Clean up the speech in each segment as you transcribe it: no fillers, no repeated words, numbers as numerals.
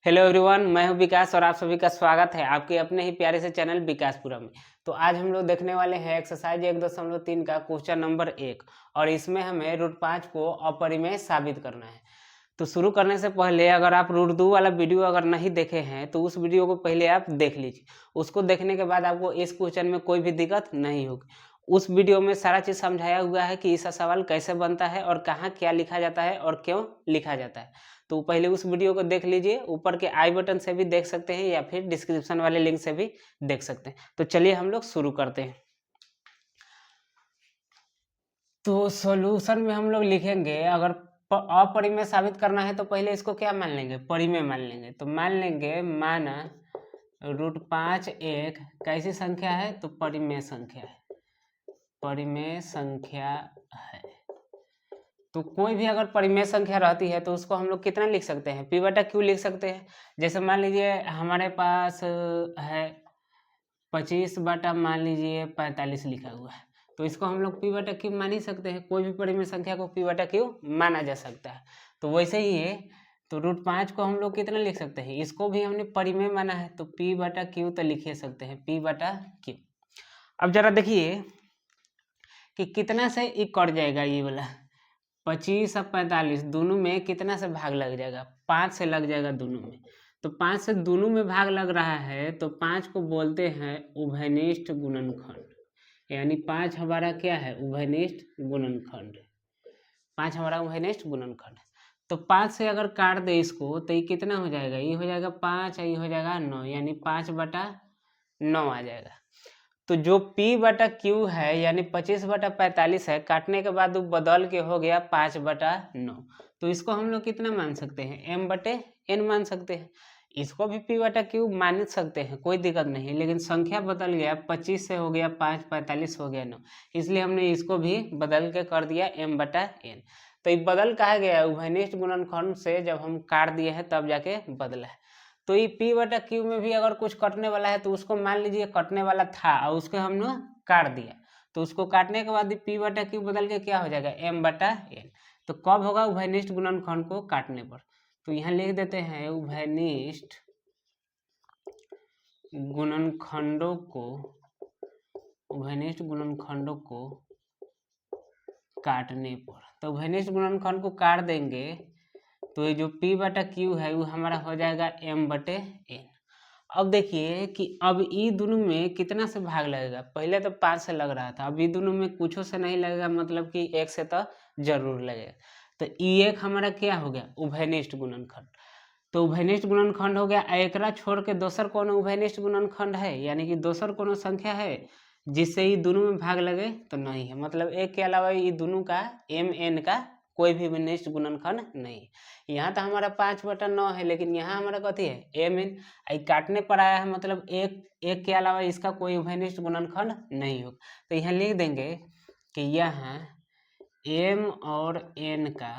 Hello everyone, मैं हूं विकास और आप सभी का स्वागत है आपके अपने ही प्यारे से चैनल विकासपुरम में। तो आज हम लोग देखने वाले हैं एक्सरसाइज 1.3 का क्वेश्चन नंबर 1 और इसमें हमें रूट 5 को अपरिमेय साबित करना है। तो शुरू करने से पहले अगर आप रूट 2 वाला वीडियो अगर नहीं देखे हैं तो उस वीडियो को पहले आप देख लीजिए। उसको देखने के बाद आपको इस क्वेश्चन में कोई भी दिक्कत नहीं होगी। उस वीडियो में सारा चीज़ समझाया हुआ है कि इसका सवाल कैसे बनता है और कहाँ क्या लिखा जाता है और क्यों लिखा जाता है। तो पहले उस वीडियो को देख लीजिए, ऊपर के आई बटन से भी देख सकते हैं या फिर डिस्क्रिप्शन वाले लिंक से भी देख सकते हैं। तो चलिए हम लोग शुरू करते हैं। तो सॉल्यूशन में हम लोग लिखेंगे, अगर अपरिमेय साबित करना है तो पहले इसको क्या मान लेंगे, परिमेय मान लेंगे। तो मान लेंगे माना रूट 5 एक कैसी संख्या है, तो परिमेय संख्या है, परिमेय संख्या है। तो कोई भी अगर परिमेय संख्या रहती है तो उसको हम लोग कितना लिख सकते हैं, पी बटा क्यू लिख सकते हैं। जैसे मान लीजिए हमारे पास है 25 बटा मान लीजिए 45 लिखा हुआ है, तो इसको हम लोग पी बटा क्यू मान ही सकते हैं। कोई भी परिमेय संख्या को पी बटा क्यू माना जा सकता है। तो वैसे ही है, तो रूट 5 को हम लोग कितना लिख सकते हैं, इसको भी हमने परिमेय माना है तो पी बटा क्यू तो लिख सकते हैं, पी बटा क्यू। अब जरा देखिए कि कितना से ये कट जाएगा, ये वाला 25 और 45 दोनों में कितना से भाग लग जाएगा, 5 से लग जाएगा दोनों में। तो 5 से दोनों में भाग लग रहा है तो 5 को बोलते हैं उभयनिष्ठ गुणनखंड, यानी 5 हमारा क्या है, उभयनिष्ठ गुणनखंड। 5 हमारा उभयनिष्ठ गुणनखंड। तो 5 से अगर काट दे इसको तो ये कितना हो जाएगा, ये हो जाएगा 5 और ये हो जाएगा 9, यानी 5 बटा 9 आ जाएगा। तो जो P बटा Q है यानी 25 बटा 45 है, काटने के बाद वो बदल के हो गया 5 बटा 9। तो इसको हम लोग कितना मान सकते हैं, m बटे n मान सकते हैं। इसको भी P बटा Q मान सकते हैं, कोई दिक्कत नहीं, लेकिन संख्या बदल गया, 25 से हो गया 5, 45 हो गया 9, इसलिए हमने इसको भी बदल के कर दिया m बटा n। तो ये बदल कहा गया, उभयनिष्ठ गुणनखंड से जब हम काट दिए हैं तब जाके बदला है। तो ये पी बटा क्यू में भी अगर कुछ कटने वाला है तो उसको मान लीजिए कटने वाला था और उसको हमने काट दिया, तो उसको काटने के बाद पी बटा क्यू बदल के क्या हो जाएगा, एम बटा एन। तो कब होगा, उभयनिष्ठ गुणनखंड को काटने पर। तो यहाँ लिख देते हैं उभयनिष्ठ गुणनखंडों को, उभयनिष्ठ गुणनखंडों को काटने पर। तो उभयनिष्ठ गुणनखंड को काट देंगे तो ये जो P बटा Q है वो हमारा हो जाएगा m बटे n। अब देखिए कि अब ये दोनों में कितना से भाग लगेगा, पहले तो 5 से लग रहा था, अब ये दोनों में कुछों से नहीं लगेगा, मतलब कि 1 से तो जरूर लगेगा। तो ये एक हमारा क्या हो गया, उभयनिष्ठ गुणनखंड। तो उभयनिष्ठ गुणनखंड हो गया। एकरा छोड़ के दोसर कोनो उभयनिष्ठ गुणनखंड है, यानी कि दोसर कोनो संख्या है जिससे ये दोनों में भाग लगे, तो नहीं है। मतलब एक के अलावा ये दोनों का एम एन का कोई भी उभयनिष्ठ गुणनखंड नहीं है। यहाँ तो हमारा 5 बटा 9 है, लेकिन यहाँ हमारा कथी है, एम एन। काटने पर आया है, मतलब एक के अलावा इसका कोई उभयनिष्ठ गुणनखंड नहीं होगा। तो यहाँ लिख देंगे कि यहाँ एम और एन का,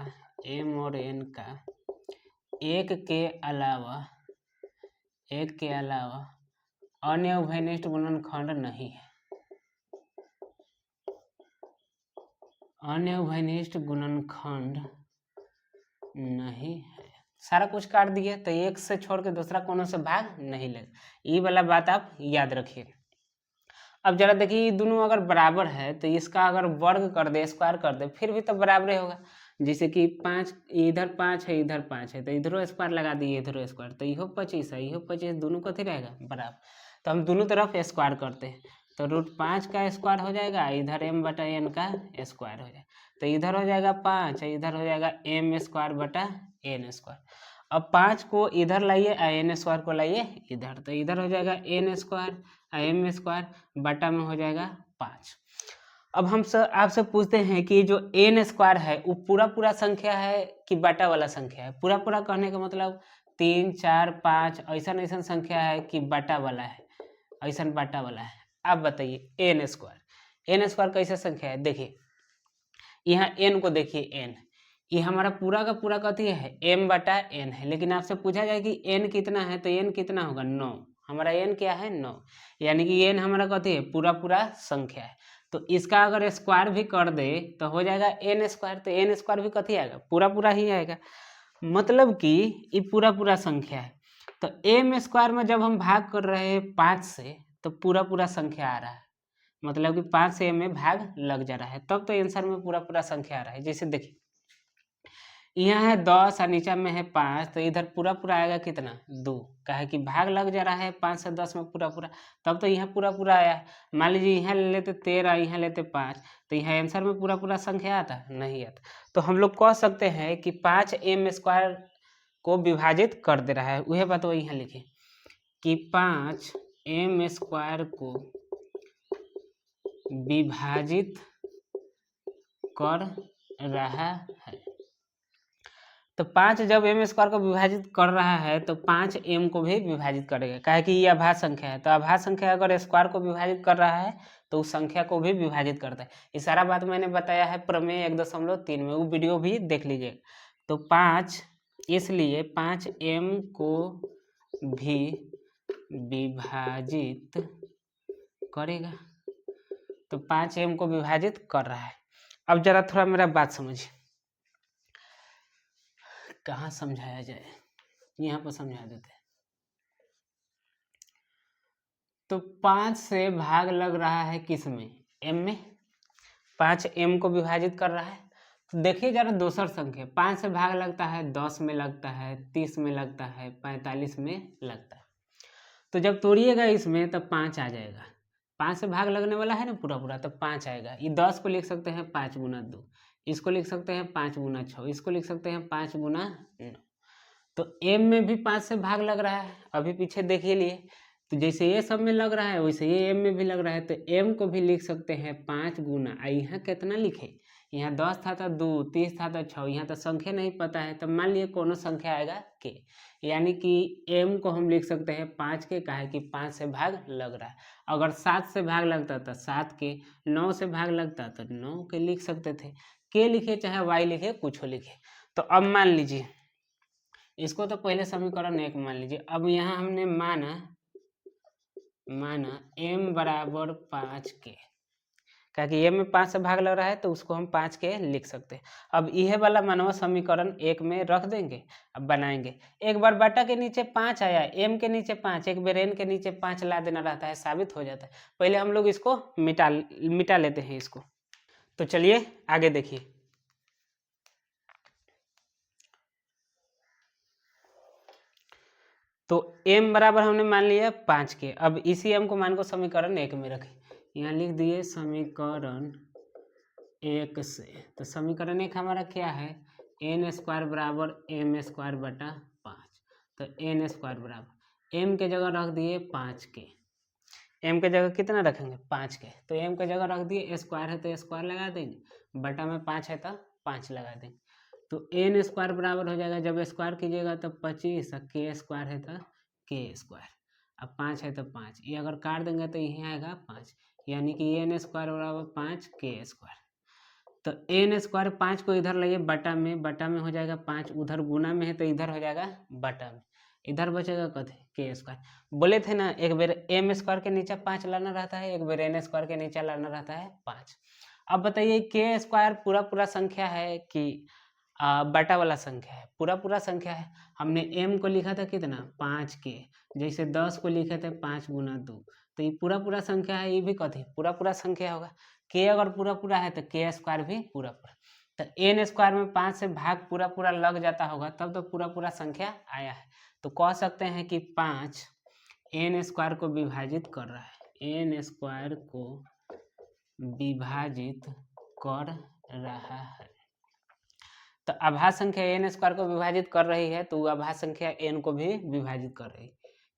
एम और एन का एक के अलावा अन्य उभयनिष्ठ गुणनखंड नहीं है, अन्य उभयनिष्ठ गुणनखंड नहीं है। सारा कुछ काट दिए तो एक से छोड़ के दूसरा कोनो से भाग नहीं लगे, ये वाला बात आप याद रखिए। अब जरा देखिए, ये दोनों अगर बराबर है तो इसका अगर वर्ग कर दे, स्क्वायर कर दे, फिर भी तो बराबर होगा। जैसे कि 5 इधर 5 है, इधर 5 है, तो इधरों स्क्वायर लगा दिए, इधरों स्क्वायर, तो इहो 25 है, इहो 25, दोनों कथी रहेगा, बराबर। तो हम दोनों तरफ स्क्वायर करते हैं, तो रूट 5 का स्क्वायर हो जाएगा, इधर m बटा n का स्क्वायर हो जाएगा, तो इधर हो जाएगा 5, इधर हो जाएगा m स्क्वायर बटा n स्क्वायर। अब 5 को इधर लाइए, n स्क्वायर को लाइए इधर, तो इधर हो जाएगा n स्क्वायर, m स्क्वायर बटा में हो जाएगा 5। अब हम आपसे पूछते हैं कि जो n स्क्वायर है वो पूरा पूरा संख्या है कि बटा वाला संख्या है। पूरा पूरा कहने का मतलब 3, 4, 5 ऐसा संख्या है कि बटा वाला है, ऐसा बटा वाला है। आप बताइए n स्क्वायर कैसे संख्या है। देखिए यहाँ n को देखिए, n ये हमारा पूरा का पूरा कथी है, m बटा n है, लेकिन आपसे पूछा जाए कि n कितना है, तो n कितना होगा, 9। हमारा n क्या है, 9, यानी कि n हमारा कथी है, पूरा पूरा संख्या है। तो इसका अगर स्क्वायर भी कर दे तो हो जाएगा n स्क्वायर, तो n स्क्वायर भी कथी आएगा, पूरा पूरा ही आएगा, मतलब कि ये पूरा पूरा संख्या है। तो एम स्क्वायर में जब हम भाग कर रहे हैं 5 से तो पूरा पूरा संख्या आ रहा है, मतलब कि 5 से एम में भाग लग जा रहा है, तब तो आंसर में पूरा पूरा संख्या आ रहा है। जैसे देखिए यहाँ है 10 और नीचे में है 5, तो इधर पूरा पूरा आएगा कितना 2, काहे कि भाग लग जा रहा है 5 से 10 में पूरा पूरा, तब तो यहाँ पूरा पूरा आया। मान लीजिए यहाँ ले लेते 13, यहाँ लेते 5, तो यहाँ आंसर में पूरा पूरा संख्या आता नहीं आता। तो हम लोग कह सकते हैं कि 5 एम स्क्वायर को विभाजित कर दे रहा है। वह बात वो यहाँ लिखे कि 5 एम स्क्वायर को विभाजित कर रहा है। तो 5 जब एम स्क्वायर को विभाजित कर रहा है तो 5 एम को भी विभाजित करेगा, काहे कि ये अभाज्य संख्या है। तो अभाज्य संख्या अगर स्क्वायर को विभाजित कर रहा है तो उस संख्या को भी विभाजित करता है। ये सारा बात मैंने बताया है प्रमेय 1.3 में, वो वीडियो भी देख लीजिएगा। तो 5 इसलिए 5 एम को भी विभाजित करेगा। तो 5 एम को विभाजित कर रहा है। अब जरा थोड़ा मेरा बात समझिए, कहाँ समझाया जाए, यहाँ पर समझा देते हैं। तो 5 से भाग लग रहा है किस में, एम में। 5 एम को विभाजित कर रहा है। तो देखिए जरा दूसर संख्या, 5 से भाग लगता है 10 में लगता है, 30 में लगता है, 45 में लगता है। तो जब तोड़िएगा इसमें तब 5 आ जाएगा। 5 से भाग लगने वाला है ना पूरा पूरा, तब 5 आएगा। ये 10 को लिख सकते हैं 5 गुना 2, इसको लिख सकते हैं 5 गुना 6, इसको लिख सकते हैं 5 गुना 9। तो एम में भी 5 से भाग लग रहा है, अभी पीछे देखिए लिए। तो जैसे ये सब में लग रहा है वैसे ये एम में भी लग रहा है। तो एम को भी लिख सकते हैं 5 गुना, यहाँ कितना लिखे, यहाँ 10 था तो 2, 30 था तो 6, यहाँ तो संख्या नहीं पता है। तो मान लिए कोनो संख्या आएगा के, यानी कि एम को हम लिख सकते हैं 5 के, काहे कि 5 से भाग लग रहा है। अगर 7 से भाग लगता तो 7 के, 9 से भाग लगता तो 9 के लिख सकते थे। के लिखे चाहे वाई लिखे, कुछ लिखे। तो अब मान लीजिए इसको, तो पहले समीकरण 1 मान लीजिए। अब यहाँ हमने माना m बराबर 5 के, क्योंकि m में 5 से भाग लग रहा है तो उसको हम 5 के लिख सकते हैं। अब यह वाला मानवा समीकरण 1 में रख देंगे। अब बनाएंगे, एक बार बटा के नीचे 5 आया, m के नीचे 5, एक बार n के नीचे 5 ला देना रहता है, साबित हो जाता है। पहले हम लोग इसको मिटा लेते हैं इसको। तो चलिए आगे देखिए। तो m बराबर हमने मान लिया 5 के। अब इसी m को मान को समीकरण 1 में रखें, यहाँ लिख दिए समीकरण 1 से। तो समीकरण 1 हमारा क्या है, n स्क्वायर बराबर m स्क्वायर बटा 5। तो n स्क्वायर बराबर m के जगह रख दिए 5 के, m के जगह कितना रखेंगे 5 के। तो m के जगह रख दिए, स्क्वायर है तो स्क्वायर लगा देंगे, बटा में 5 है तो 5 लगा देंगे। तो n स्क्वायर बराबर हो जाएगा, जब स्क्वायर कीजिएगा तो 25, के स्क्वायर है तो के स्क्वायर, अब 5 है तो 5, ये अगर काट देंगे तो यही आएगा 5, यानी कि n स्क्वायर बराबर 5 के स्क्वायर। तो n स्क्वायर 5 को इधर लाइए बटा में, बटा में हो जाएगा 5, उधर गुना में है तो इधर हो जाएगा बटा में, इधर बचेगा कथे के स्क्वायर। बोले थे ना एक बार m स्क्वायर के नीचे 5 लाना रहता है, एक बार n स्क्वायर के नीचे लाना रहता है 5। अब बताइए के स्क्वायर पूरा पूरा संख्या है कि बटा वाला संख्या है, पूरा पूरा संख्या है। हमने m को लिखा था कितना 5 के, जैसे 10 को लिखे थे 5 गुना 2, तो ये पूरा पूरा संख्या है, ये भी कथी पूरा पूरा संख्या होगा। के अगर पूरा पूरा है तो के स्क्वायर भी पूरा पूरा। तो n स्क्वायर में 5 से भाग पूरा पूरा लग जाता होगा, तब तो पूरा पूरा संख्या आया है। तो कह सकते हैं कि 5 n स्क्वायर को विभाजित कर रहा है, n स्क्वायर को विभाजित कर रहा है। तो अभाज्य संख्या n स्क्वायर को विभाजित कर रही है, तो अभाज्य संख्या n को भी विभाजित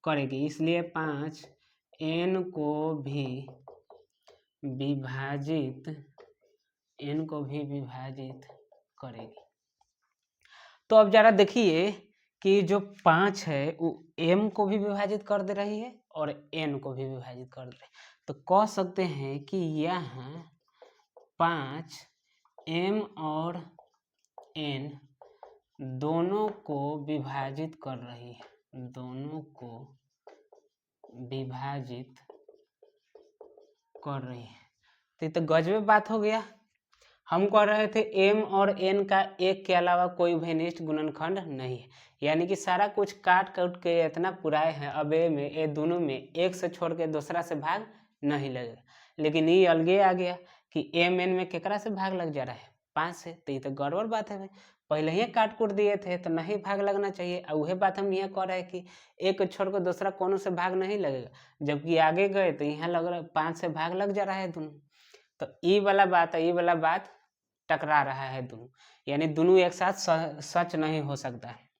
करेगी, इसलिए 5 n को भी विभाजित करेगी। तो अब जरा देखिए कि जो 5 है वो m को भी विभाजित कर दे रही है और n को भी विभाजित कर दे रही है। तो कह सकते हैं कि यहाँ 5 m और n दोनों को विभाजित कर रही है, दोनों को विभाजित कर रही है। तो ये तो गजब बात हो गया। हम कह रहे थे m और n का एक के अलावा कोई भी निष्ठ गुणनखंड नहीं है, यानी कि सारा कुछ काट काट के इतना पुराए हैं, अब ये दोनों में एक से छोड़ के दूसरा से भाग नहीं लगेगा। लेकिन ये अलगे आ गया कि m n में केकरा से भाग लग जा रहा है 5 से, तो ये तो गड़बड़ बात है भाई, पहले ही काट कूट दिए थे तो नहीं भाग लगना चाहिए। और वही बात हम यहाँ कह रहे हैं कि एक को छोड़ कर दूसरा कोनो से भाग नहीं लगेगा, जबकि आगे गए तो यहाँ लग रहा है 5 से भाग लग जा रहा है दोनों। तो ये वाला बात है, ये वाला बात टकरा रहा है दोनों, यानी दोनों एक साथ सच नहीं हो सकता है।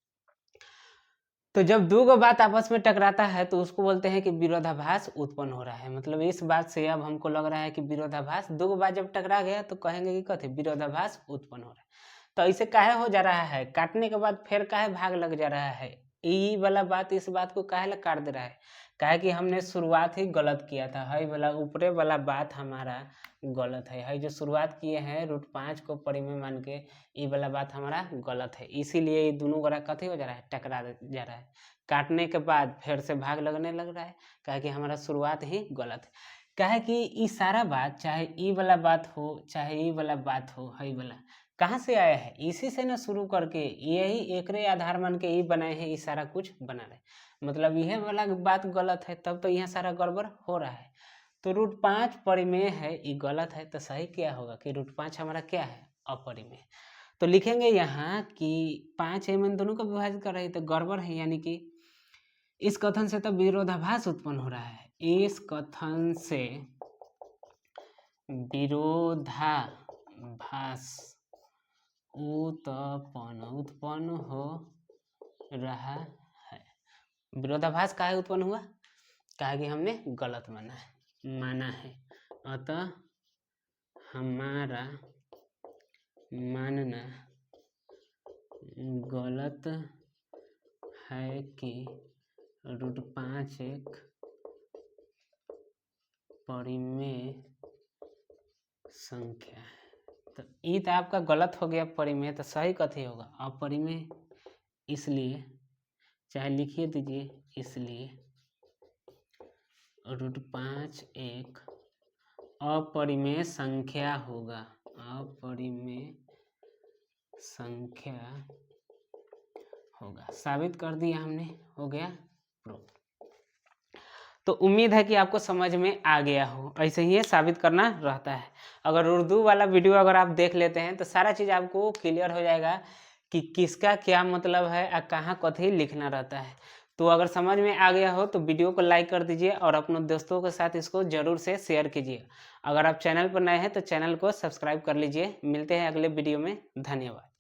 तो जब दो गो बात आपस में टकराता है तो उसको बोलते हैं कि विरोधाभास उत्पन्न हो रहा है। मतलब इस बात से अब हमको लग रहा है कि विरोधाभास, दो गो बात जब टकरा गया तो कहेंगे कि कथी, विरोधाभास उत्पन्न हो रहा है। तो ऐसे काहे हो जा रहा है, काटने के बाद फिर काहे भाग लग जा रहा है, ये वाला बात इस बात को काहे काट दे रहा है, काहे कि हमने शुरुआत ही गलत किया था। है वाला ऊपरे वाला बात हमारा गलत है जो शुरुआत किए हैं √5 को परिमेय मान के, ये वाला बात हमारा गलत है, इसीलिए ये दोनों गड़ा कथी हो जा रहा है, टकरा जा रहा है। काटने के बाद फिर से भाग लगने लग रहा है, काहे कि हमारा शुरुआत ही गलत है। काहे कि ये सारा बात, चाहे ई वाला बात हो चाहे ई वाला बात हो, है वाला कहाँ से आया है, इसी से ना शुरू करके यही एकरे आधार मान के ये बनाए हैं, ये सारा कुछ बना रहे, मतलब यह वाला बात गलत है, तब तो यहाँ सारा गड़बड़ हो रहा है। तो √5 परिमेय है, ये गलत है, तो सही क्या होगा कि √5 हमारा क्या है, अपरिमेय। तो लिखेंगे यहाँ कि 5 m दोनों को विभाजित कर रही है, तो गड़बड़ है, यानी कि इस कथन से तो विरोधाभास उत्पन्न हो रहा है, इस कथन से विरोधाभास उत्पन्न हो रहा है। विरोधाभास काहे उत्पन्न हुआ, काहे कि हमने गलत माना है, अतः हमारा मानना गलत है कि √5 एक परिमेय संख्या है। तो ये तो आपका गलत हो गया परिमेय, तो सही कथी होगा, अपरिमेय। इसलिए चाहे लिखिए दीजिए, इसलिए √5 एक अपरिमेय संख्या होगा, अपरिमेय संख्या होगा। साबित कर दिया हमने, हो गया प्रूफ। तो उम्मीद है कि आपको समझ में आ गया हो, ऐसे ही साबित करना रहता है। अगर उर्दू वाला वीडियो अगर आप देख लेते हैं तो सारा चीज़ आपको क्लियर हो जाएगा कि किसका क्या मतलब है और कहाँ कथी लिखना रहता है। तो अगर समझ में आ गया हो तो वीडियो को लाइक कर दीजिए और अपने दोस्तों के साथ इसको ज़रूर से शेयर कीजिए। अगर आप चैनल पर नए हैं तो चैनल को सब्सक्राइब कर लीजिए। मिलते हैं अगले वीडियो में, धन्यवाद।